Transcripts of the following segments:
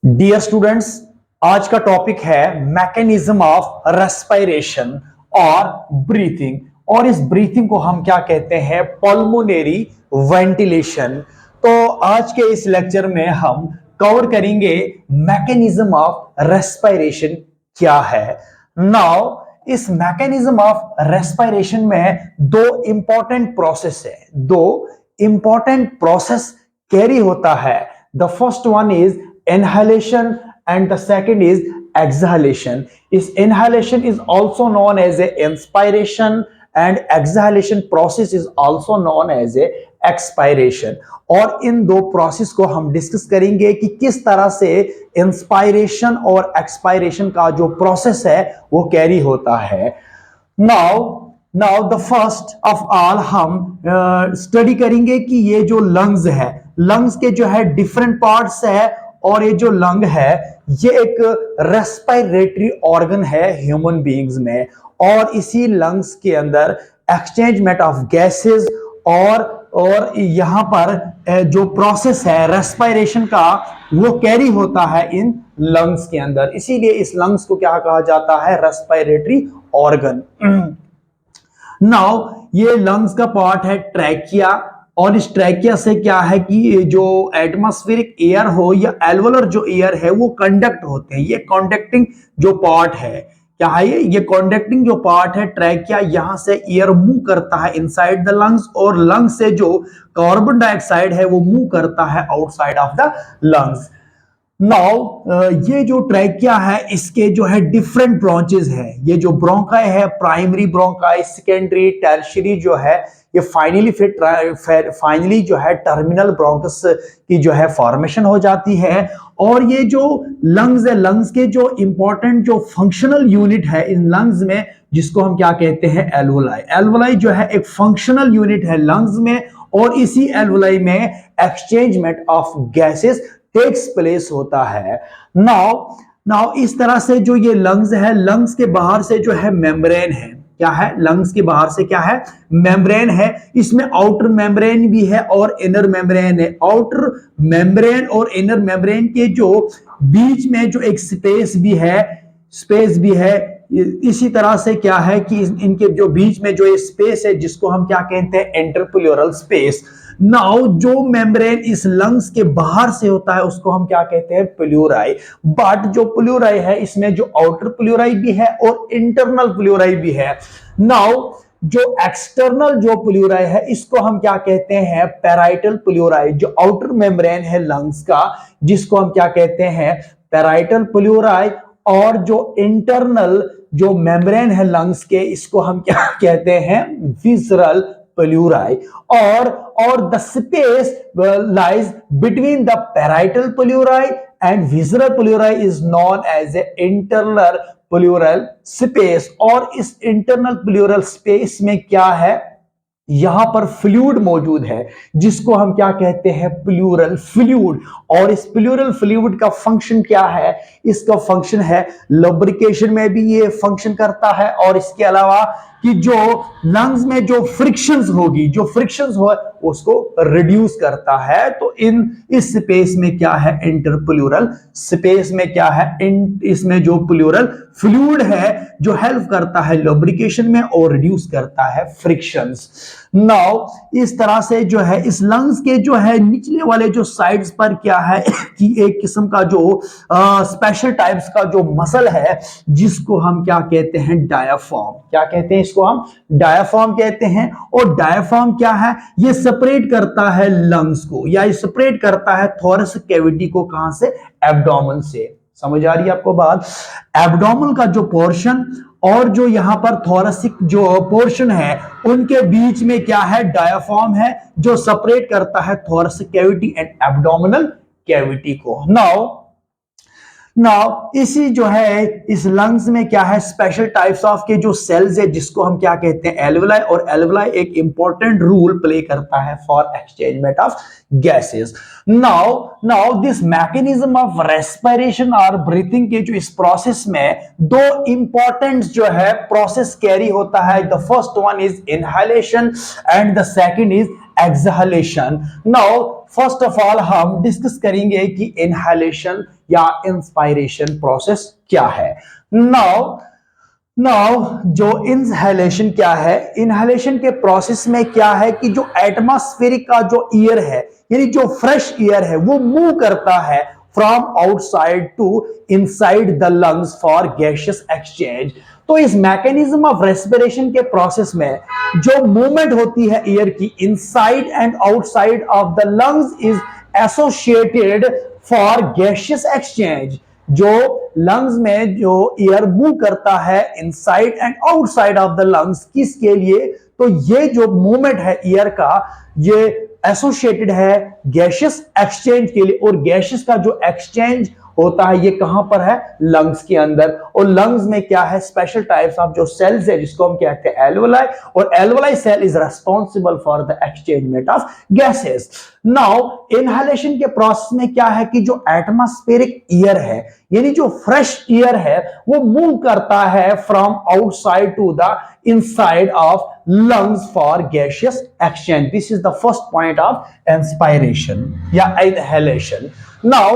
Dear students, आज का topic है मैकेनिज्म ऑफ रेस्पिरेशन और ब्रीथिंग। और इस ब्रीथिंग को हम क्या कहते हैं? Pulmonary ventilation. तो आज के इस लेक्चर में हम कवर करेंगे मैकेनिज्म ऑफ रेस्पिरेशन क्या है। नाउ इस मैकेनिज्म ऑफ रेस्पिरेशन में दो इंपॉर्टेंट प्रोसेस है, दो इंपॉर्टेंट प्रोसेस कैरी होता है। The first one is inhalation and the second is exhalation. Is inhalation is also known as a inspiration and exhalation process is also known as a expiration. और इन दो process को हम discuss करेंगे कि किस तरह से इंस्पायरेशन और एक्सपायरेशन का जो प्रोसेस है वो कैरी होता है। Now the first of all हम स्टडी करेंगे कि ये जो लंग्स है, लंग्स के जो है डिफरेंट पार्ट्स है और ये जो लंग है ये एक रेस्पिरेटरी ऑर्गन है ह्यूमन बीइंग्स में। और इसी लंग्स के अंदर एक्सचेंजमेंट ऑफ गैसेस और यहां पर जो प्रोसेस है रेस्पिरेशन का वो कैरी होता है इन लंग्स के अंदर। इसीलिए इस लंग्स को क्या कहा जाता है? Respiratory organ. नाउ ये लंग्स का पार्ट है ट्रैकिया, और इस ट्रैकिया से क्या है कि जो एटमॉस्फेरिक एयर हो या एल्वोलर जो एयर है वो कंडक्ट होते हैं। ये कंडक्टिंग जो पार्ट है, क्या है ये कंडक्टिंग जो पार्ट है ट्रैकिया, यहां से एयर मूव करता है इनसाइड द लंग्स और लंग्स से जो कार्बन डाइऑक्साइड है वो मूव करता है outside of the lungs. Now ये जो ट्रैकिया है इसके जो है डिफरेंट ब्रांचेस है। ये जो ब्रोंकाई है, प्राइमरी ब्रोंकाई, सेकेंडरी, टर्शियरी जो है, ये फाइनली जो है टर्मिनल ब्रोंकस की जो है फॉर्मेशन हो जाती है। और ये जो लंग्स है, लंग्स के जो इंपॉर्टेंट जो फंक्शनल यूनिट है इन लंग्स में, जिसको हम क्या कहते हैं? एल्वोलाई। एल्वोलाई जो है एक फंक्शनल यूनिट है लंग्स में, और इसी एल्वोलाई में एक्सचेंजमेंट ऑफ गैसेस टेक्स प्लेस होता है। नाउ इस तरह से जो ये लंग्स है, लंग्स के बाहर से जो है मेम्ब्रेन है। क्या है? लंग्स के बाहर से क्या है? मेम्ब्रेन है। इसमें आउटर मेम्ब्रेन भी है और इनर मेम्ब्रेन है। आउटर मेम्ब्रेन और इनर मेम्ब्रेन के जो बीच में जो एक स्पेस भी है। इसी तरह से क्या है कि इनके जो बीच में जो स्पेस है जिसको हम क्या कहते हैं? इंटरप्लूरल स्पेस। नाउ जो मेम्ब्रेन इस लंग्स के बाहर से होता है उसको हम क्या कहते हैं? प्लूराई। बट जो प्लूराई है इसमें जो आउटर प्लूराई भी है और इंटरनल प्लूराई भी है। नाउ जो एक्सटर्नल जो प्लूराई है इसको हम क्या कहते हैं? पैराइटल प्लूराई। जो आउटर मेम्ब्रेन है लंग्स का जिसको हम क्या कहते हैं? पैराइटल प्लूराई। और जो इंटरनल जो मेम्ब्रेन है लंग्स के इसको हम क्या कहते हैं? विसरल प्लूराई। और the space lies between the parietal pleuri and visceral pleuri is known as a internal pleural space। और इस इंटरनल प्लूरल स्पेस में क्या है? यहां पर फ्लूइड मौजूद है जिसको हम क्या कहते हैं? Pleural fluid. और इस प्लूरल फ्लूइड का फंक्शन क्या है? इसका फंक्शन है लुब्रिकेशन में भी ये फंक्शन करता है, और इसके अलावा कि जो लंग्स में जो फ्रिक्शंस हो उसको रिड्यूस करता है। तो इस स्पेस में क्या है? इंटरप्लूरल स्पेस में क्या है? इसमें जो प्लूरल फ्लूइड है जो हेल्प करता है लुब्रिकेशन में और रिड्यूस करता है फ्रिक्शंस। नाउ इस तरह से जो है इस लंग्स के जो है निचले वाले जो साइड्स पर क्या है कि एक किस्म का जो स्पेशल टाइप्स का जो मसल है जिसको हम क्या कहते हैं? डायाफ्राम। क्या कहते हैं इसको? हम डायाफ्राम कहते हैं। और डायाफ्राम क्या है? ये सेपरेट करता है लंग्स को, या ये सेपरेट करता है थोरैसिक कैविटी को। कहां से? एब्डोमेन से। समझ आ रही है आपको बात? एब्डोमेन का जो पोर्शन और जो यहां पर थोरैसिक जो पोर्शन है उनके बीच में क्या है? डायाफ्राम है जो सेपरेट करता है thoracic cavity and abdominal cavity को। नाउ इसी जो है इस लंग्स में क्या है? स्पेशल टाइप्स ऑफ के जो सेल्स है जिसको हम क्या कहते हैं? एल्वोलाई। और एल्वोलाई एक इंपॉर्टेंट रोल प्ले करता है for exchangement of gases. Now this mechanism of respiration और ब्रीथिंग के जो इस प्रोसेस में दो इंपॉर्टेंट जो है प्रोसेस कैरी होता है। The first one is inhalation and the second is exhalation। Now first of all हम डिस्कस करेंगे कि इनहेलेशन या इंस्पायरेशन प्रोसेस क्या है। नाउ नाउ जो इनहेलेशन क्या है, इनहेलेशन के प्रोसेस में क्या है कि जो एटमॉस्फेरिक का जो एयर है, यानी जो फ्रेश एयर है, वो मूव करता है from outside to inside the lungs for gaseous exchange. तो इस मैकेनिज्म ऑफ रेस्पिरेशन के प्रोसेस में जो मूवमेंट होती है एयर की inside and outside of the lungs is associated for gaseous exchange. जो लंग्स में जो एयर मूव करता है inside and outside of the lungs, किसके लिए? तो ये जो मूवमेंट है एयर का, ये एसोसिएटेड है गैसियस एक्सचेंज के लिए। और गैसियस का जो एक्सचेंज होता है ये कहां पर है? लंग्स के अंदर। और लंग्स में क्या है? स्पेशल टाइप्स ऑफ जो सेल्स है जिसको हम कहते हैं एल्वोलाई, और alveoli cell is responsible for the exchangement of gases. Now inhalation के प्रोसेस में क्या है कि जो एटमॉस्फेरिक एयर है, यानी जो फ्रेश एयर है, वो मूव करता है from outside to the inside of lungs for gaseous exchange. This is the first point of inspiration या inhalation. Now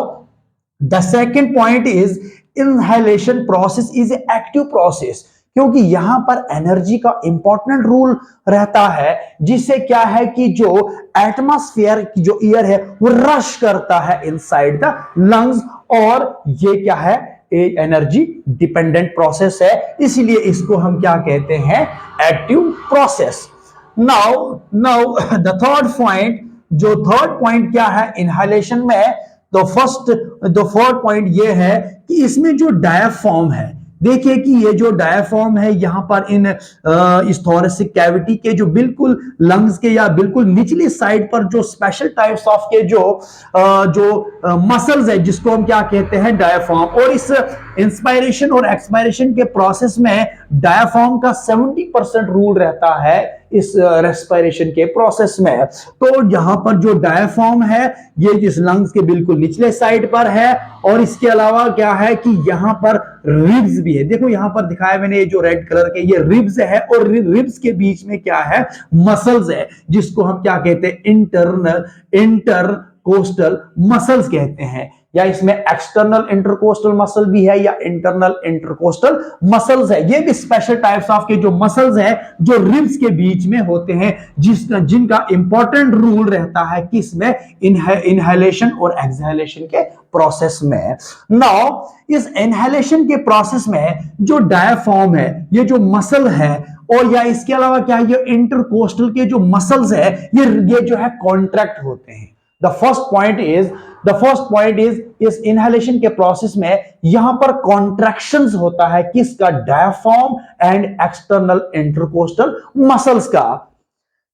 the second point is inhalation process is an active process, क्योंकि यहां पर energy का important role रहता है, जिससे क्या है कि जो एटमॉस्फेयर की जो एयर है वो रश करता है इनसाइड द लंग्स। और ये क्या है? एनर्जी डिपेंडेंट प्रोसेस है, इसलिए इसको हम क्या कहते हैं? Active process. Now the third point क्या है इनहेलेशन में? तो फोर्थ पॉइंट ये है कि इसमें जो डायाफ्राम है, देखिए कि ये जो डायाफ्राम है यहां पर इस थोरेसिक कैविटी के जो बिल्कुल लंग्स के या बिल्कुल निचली साइड पर जो स्पेशल टाइप्स ऑफ के जो मसल्स है जिसको हम क्या कहते हैं? डायाफ्राम। और इस इंस्पायरेशन और एक्सपायरेशन के प्रोसेस में डायाफ्राम का 70% रूल रहता है इस रेस्पिरेशन के प्रोसेस में। तो यहां पर जो डायाफ्राम है ये इस लंग्स के बिल्कुल निचले साइड पर है। और इसके अलावा क्या है कि यहां पर रिब्स भी है। देखो यहां पर दिखाया मैंने, ये जो रेड कलर के ये रिब्स है, और रिब्स के बीच में क्या है? मसल्स है, जिसको हम क्या कहते हैं? इंटरकोस्टल मसल्स कहते हैं। या इसमें एक्सटर्नल इंटरकोस्टल मसल भी है या इंटरनल इंटरकोस्टल मसल्स है। ये भी स्पेशल टाइप्स ऑफ के जो मसल्स है जो रिब्स के बीच में होते हैं, जिनका इंपॉर्टेंट रूल रहता है किसमें? इनहेलेशन और एक्सहेलेशन के प्रोसेस में। नाउ इस इनहेलेशन के प्रोसेस में जो डायाफ्राम है, ये जो मसल है, और या इसके अलावा क्या है? ये इंटरकोस्टल के जो मसल्स है ये जो है कॉन्ट्रैक्ट होते हैं। द फर्स्ट पॉइंट इज इस इनहेलेशन के प्रोसेस में यहां पर कॉन्ट्रैक्शंस होता है किसका? Diaphragm and external intercostal muscles का।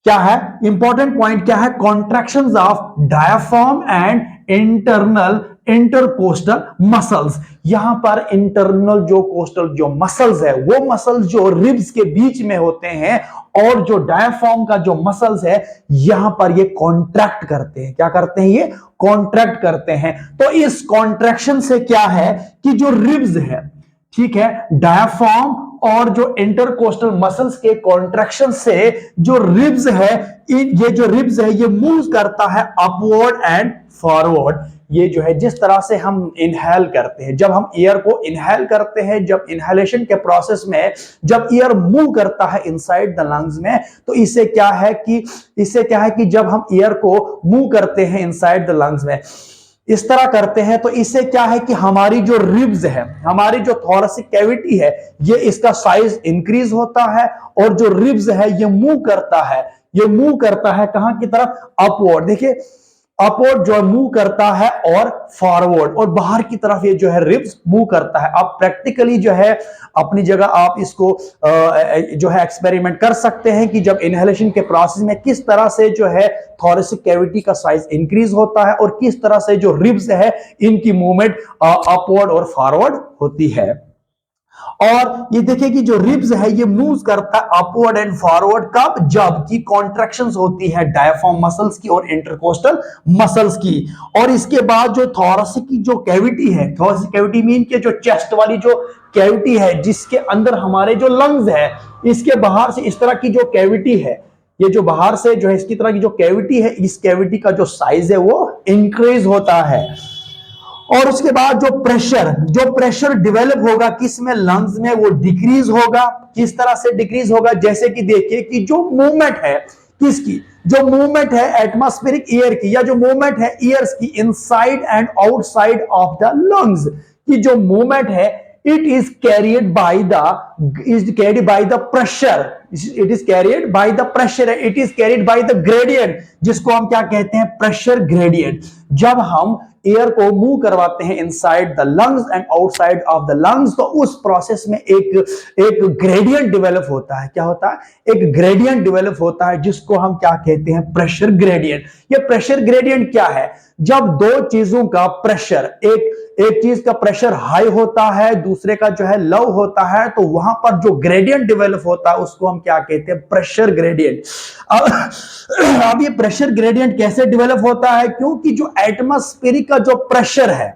क्या है इंपॉर्टेंट पॉइंट? क्या है? Contractions of diaphragm and internal intercostal muscles. यहां पर इंटरनल जो कोस्टल जो मसल्स है, वो मसल्स जो रिब्स के बीच में होते हैं, और जो डायाफ्राम का जो मसल्स है यहां पर ये कॉन्ट्रैक्ट करते हैं। क्या करते हैं? ये कॉन्ट्रैक्ट करते हैं। तो इस कॉन्ट्रैक्शन से क्या है कि जो रिब्स है, ठीक है, डायाफ्राम और जो इंटरकोस्टल मसल्स के कॉन्ट्रैक्शन से जो रिब्स है, ये जो रिब्स है ये मूव करता है अपवर्ड एंड फॉरवर्ड। ये जो है जिस तरह से हम इनहेल करते हैं, जब हम एयर को इनहेल करते हैं, जब इनहेलेशन के प्रोसेस में जब एयर मूव करता है इनसाइड द लंग्स में, तो इससे क्या है कि जब हम एयर को मूव करते हैं इनसाइड द लंग्स में, इस तरह करते हैं, तो इससे क्या है कि हमारी जो रिब्स है, हमारी जो थोरेसिक कैविटी है, ये इसका साइज इंक्रीज होता है। और जो रिब्स है ये मूव करता है कहां की तरफ? अपवर्ड। देखिए अपवर्ड जो मूव करता है और फॉरवर्ड, और बाहर की तरफ ये जो है रिब्स मूव करता है। आप प्रैक्टिकली जो है अपनी जगह आप इसको जो है एक्सपेरिमेंट कर सकते हैं कि जब इनहेलेशन के प्रोसेस में किस तरह से जो है थोरेसिक कैविटी का साइज इंक्रीज होता है और किस तरह से जो रिब्स है इनकी मूवमेंट अपवर्ड और फॉरवर्ड होती है। और ये देखिए कि जो रिब्स है ये मूव करता है अपवर्ड एंड फॉरवर्ड कब? जब की कॉन्ट्रैक्शंस होती है डायाफ्राम मसल्स की और इंटरकोस्टल मसल्स की। और इसके बाद जो थोरेसिक की जो कैविटी है, थोरेसिक कैविटी मीन के जो चेस्ट वाली जो कैविटी है जिसके अंदर हमारे जो लंग्स है, इसके बाहर से इस तरह की जो कैविटी है, ये जो बाहर से जो है इसकी तरह की जो कैविटी है, इस कैविटी का जो साइज है वो इंक्रीज होता है। और उसके बाद जो प्रेशर डेवलप होगा किस में, लंग्स में, वो डिक्रीज होगा। किस तरह से डिक्रीज होगा, जैसे कि देखिए कि जो मूवमेंट है किसकी, जो मूवमेंट है एटमॉस्फेरिक एयर की, या जो मूवमेंट है एयर्स की inside and outside of the lungs की जो मूवमेंट है, it is carried by the pressure, it is carried by the pressure, it is carried by the gradient, जिसको हम क्या कहते हैं, प्रेशर ग्रेडियंट। जब हम एयर को मूव करवाते हैं inside the lungs and outside of the lungs, तो उस प्रोसेस में एक ग्रेडियंट डेवलप होता है। क्या होता है, एक ग्रेडियंट डेवलप होता है, जिसको हम क्या कहते हैं, प्रेशर ग्रेडियंट। ये प्रेशर ग्रेडियंट क्या है, जब दो चीजों का प्रेशर, एक चीज का प्रेशर हाई होता है, दूसरे का जो है लो होता है, तो वहां पर जो ग्रेडियंट डेवलप होता है उसको हम क्या कहते हैं, प्रेशर ग्रेडियंट। अब ये प्रेशर ग्रेडियंट कैसे डेवलप होता है, क्योंकि जो एटमॉस्फेरिक का जो प्रेशर है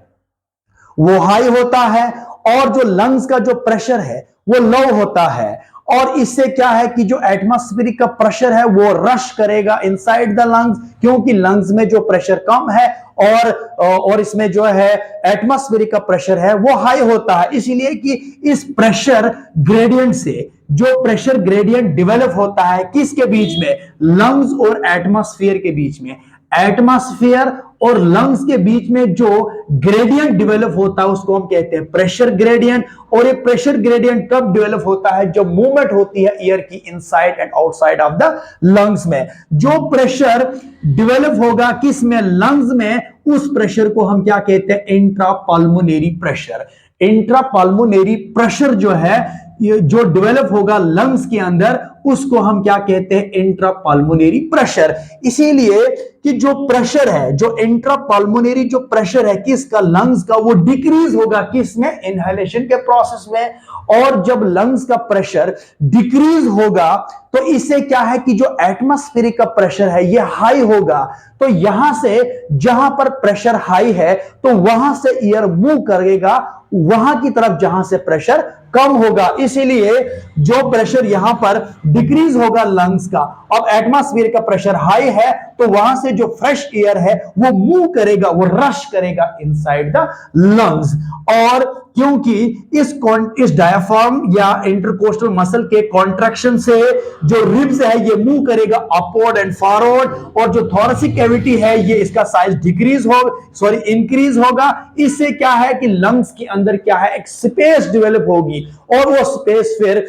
वो हाई होता है, और जो लंग्स का जो प्रेशर है वो लो होता है। और इससे क्या है कि जो एटमॉस्फेरिक का प्रेशर है वो रश करेगा इनसाइड द लंग्स, क्योंकि लंग्स में जो प्रेशर कम है और इसमें जो है एटमॉस्फेरिक का प्रेशर है वो हाई होता है। इसलिए कि इस प्रेशर ग्रेडियंट से जो प्रेशर ग्रेडियंट डेवलप होता है किसके बीच में, लंग्स और एटमॉस्फेयर के बीच में। एटमॉस्फेयर और लंग्स के बीच में जो ग्रेडियंट डेवलप होता है उसको हम कहते हैं प्रेशर ग्रेडियंट। और ये प्रेशर ग्रेडियंट कब डेवलप होता है, जब मूवमेंट होती है एयर की inside and outside of the lungs में। जो प्रेशर डेवलप होगा किस में, लंग्स में, उस प्रेशर को हम क्या कहते हैं, इंट्रापल्मोनरी प्रेशर। इंट्रापल्मोनरी प्रेशर जो है जो डेवलप होगा लंग्स के अंदर, उसको हम क्या कहते हैं, इंट्रापल्मोनरी प्रेशर। इसीलिए कि जो प्रेशर है, जो इंट्रापल्मोनरी जो प्रेशर है किसका, लंग्स का, वो डिक्रीज होगा किसमें, इनहेलेशन के प्रोसेस में। और जब लंग्स का प्रेशर डिक्रीज होगा तो इससे क्या है कि जो एटमॉस्फेरिक का प्रेशर है ये हाई होगा। तो यहां से जहां पर प्रेशर हाई है तो वहां से एयर मूव करेगा वहां की तरफ जहां से प्रेशर कम होगा। इसीलिए जो प्रेशर यहां पर डिक्रीज होगा लंग्स का, अब एटमॉस्फेयर का प्रेशर हाई है तो वहां से जो फ्रेश एयर है वो मूव करेगा, वो रश करेगा इनसाइड द लंग्स। और क्योंकि इस डायफ्राम या इंटरकोस्टल मसल के कॉन्ट्रैक्शन से जो रिब्स है ये मूव करेगा अपवर्ड एंड फॉरवर्ड, और जो थोरेसिक कैविटी है ये इसका साइज इंक्रीज होगा। इससे क्या है कि लंग्स के अंदर क्या है, एक स्पेस डेवलप होगी, और वो स्पेस फिर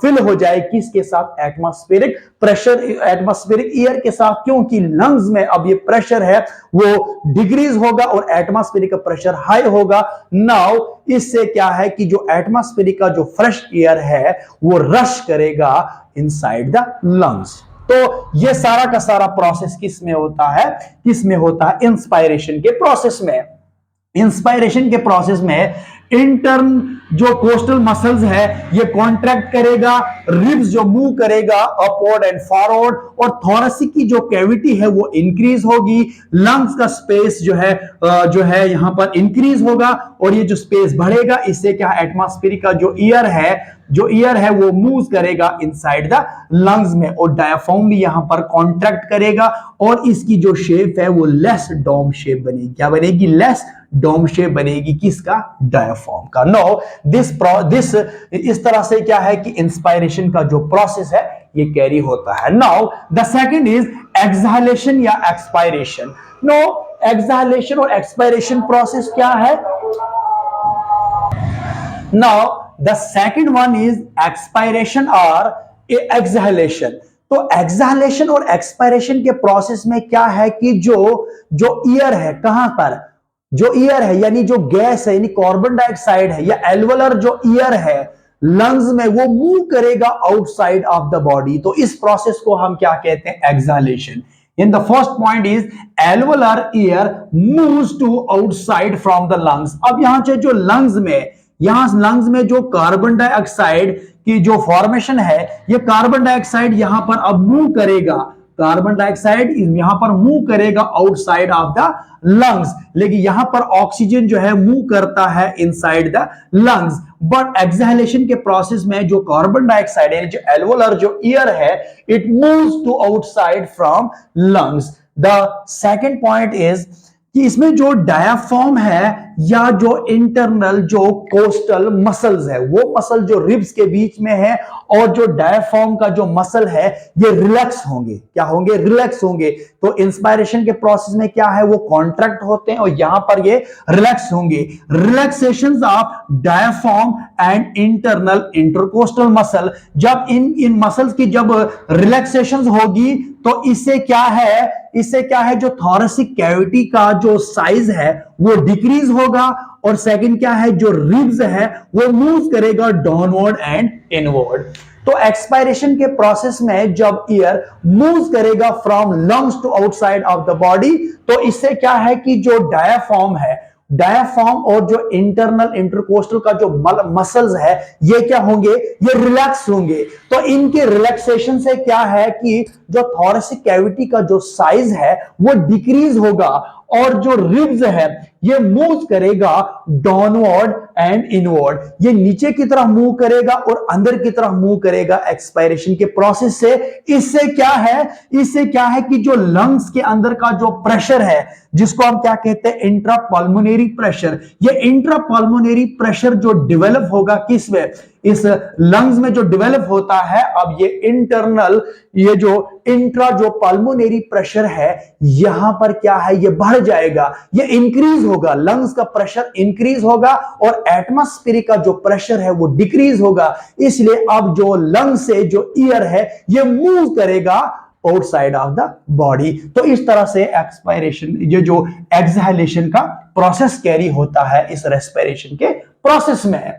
फिल हो जाए किसके साथ, एटमॉस्फेरिक प्रेशर, एटमॉस्फेरिक एयर के साथ। क्योंकि लंग्स में अब ये प्रेशर है वो डिक्रीज होगा और एटमॉस्फेरिक का प्रेशर हाई होगा। नाउ इससे क्या है कि जो एटमॉस्फेरिक का जो फ्रेश एयर है वो रश करेगा इनसाइड द लंग्स। तो ये सारा का सारा प्रोसेस किस में होता है, इंस्पायरेशन के प्रोसेस में। इंस्पायरेशन के प्रोसेस में इंटर्न जो कोस्टल मसल्स है ये कॉन्ट्रैक्ट करेगा, रिब्स जो मूव करेगा अपवर्ड एंड फॉरवर्ड, और थोरेसिक की जो कैविटी है वो इंक्रीज होगी। लंग्स का स्पेस जो है यहां पर इंक्रीज होगा, और ये जो स्पेस बढ़ेगा इससे क्या, एटमॉस्फेरिक का जो एयर है वो मूव करेगा इनसाइड द लंग्स में, और डायफ्राम भी यहां पर कॉन्ट्रैक्ट करेगा, और इसकी जो शेप है वो लेस डोम शेप बनेगी। क्या बनेगी, लेस डोम शेप बनेगी किसका, डायफ्राम का। नो दिस इस तरह से क्या है कि इंस्पायरेशन का जो प्रोसेस है ये कैरी होता है। नाउ द सेकंड इज एक्सहालेशन या एक्सपायरेशन। नो एक्सहालेशन और एक्सपायरेशन प्रोसेस क्या है। Now the second one is expiration और एक्सहालेशन। तो एक्सहालेशन और एक्सपायरेशन के प्रोसेस में क्या है कि जो ईयर है, कहां पर जो ईयर है यानी जो गैस है, यानी कार्बन डाइऑक्साइड है या एल्वोलर जो ईयर है लंग्स में, वो मूव करेगा आउटसाइड ऑफ द बॉडी। तो इस प्रोसेस को हम क्या कहते हैं, exhalation. In the first point is alveolar air moves to outside from the lungs. अब यहां से जो लंग्स में जो कार्बन डाइऑक्साइड की जो फॉर्मेशन है, ये कार्बन डाइऑक्साइड यहां पर अब मूव करेगा कार्बन डाइऑक्साइड यहां पर मूव करेगा आउटसाइड ऑफ द लंग्स, लेकिन यहां पर ऑक्सीजन जो है मूव करता है inside the lungs. But exhalation के प्रोसेस में जो कार्बन डाइऑक्साइड है, जो एल्वोलर जो एयर है, it moves to outside from lungs. The second point is कि इसमें जो डायाफ्राम है या जो इंटरनल जो कोस्टल मसल्स है, वो मसल जो रिब्स के बीच में है और जो डायाफ्राम का जो मसल है, ये रिलैक्स होंगे। क्या होंगे? रिलैक्स होंगे। तो इंस्पायरेशन के प्रोसेस में क्या है, वो कॉन्ट्रैक्ट होते हैं और यहां पर ये रिलैक्स होंगे। Relaxations of diaphragm and internal intercostal muscle, जब इन मसल्स की जब रिलैक्सेशंस होगी तो इससे क्या है, जो थोरेसिक कैविटी का जो साइज है वो डिक्रीज होगा, और सेकंड क्या है, जो रिब्स है वो मूव करेगा डाउनवर्ड एंड इनवर्ड। तो एक्सपायरेशन के प्रोसेस में जब एयर मूव करेगा from lungs to outside of the body, तो इससे क्या है कि जो डायाफ्राम है, डायाफ्राम और जो इंटरनल इंटरकोस्टल का जो मसल्स है, ये क्या होंगे, ये रिलैक्स होंगे। तो इनके रिलैक्सेशन से क्या है कि जो थोरेसिक कैविटी का जो साइज है वो डिक्रीज होगा, और जो रिब्स है ये मूव करेगा डाउनवर्ड एंड इनवर्ड, ये नीचे की तरफ मूव करेगा और अंदर की तरफ मूव करेगा एक्सपायरेशन के प्रोसेस से। इससे क्या है कि जो लंग्स के अंदर का जो प्रेशर है, जिसको हम क्या कहते हैं, इंट्रा पल्मोनरी प्रेशर, ये इंट्रा पल्मोनरी प्रेशर जो डेवलप होगा किसमें, इस लंग्स में जो डेवलप होता है, अब ये इंटरनल, ये जो इंट्रा जो पल्मोनरी प्रेशर है, यहां पर क्या है, ये बढ़ जाएगा, ये इंक्रीज होगा, लंग्स का प्रेशर इंक्रीज होगा और एटमॉस्फेरिक का जो प्रेशर है वो डिक्रीज होगा। इसलिए अब जो लंग से जो एयर है ये मूव करेगा आउटसाइड ऑफ द बॉडी। तो इस तरह से एक्सपायरेशन, ये जो एक्सहेलेशन का प्रोसेस कैरी होता है इस रेस्पिरेशन के प्रोसेस में।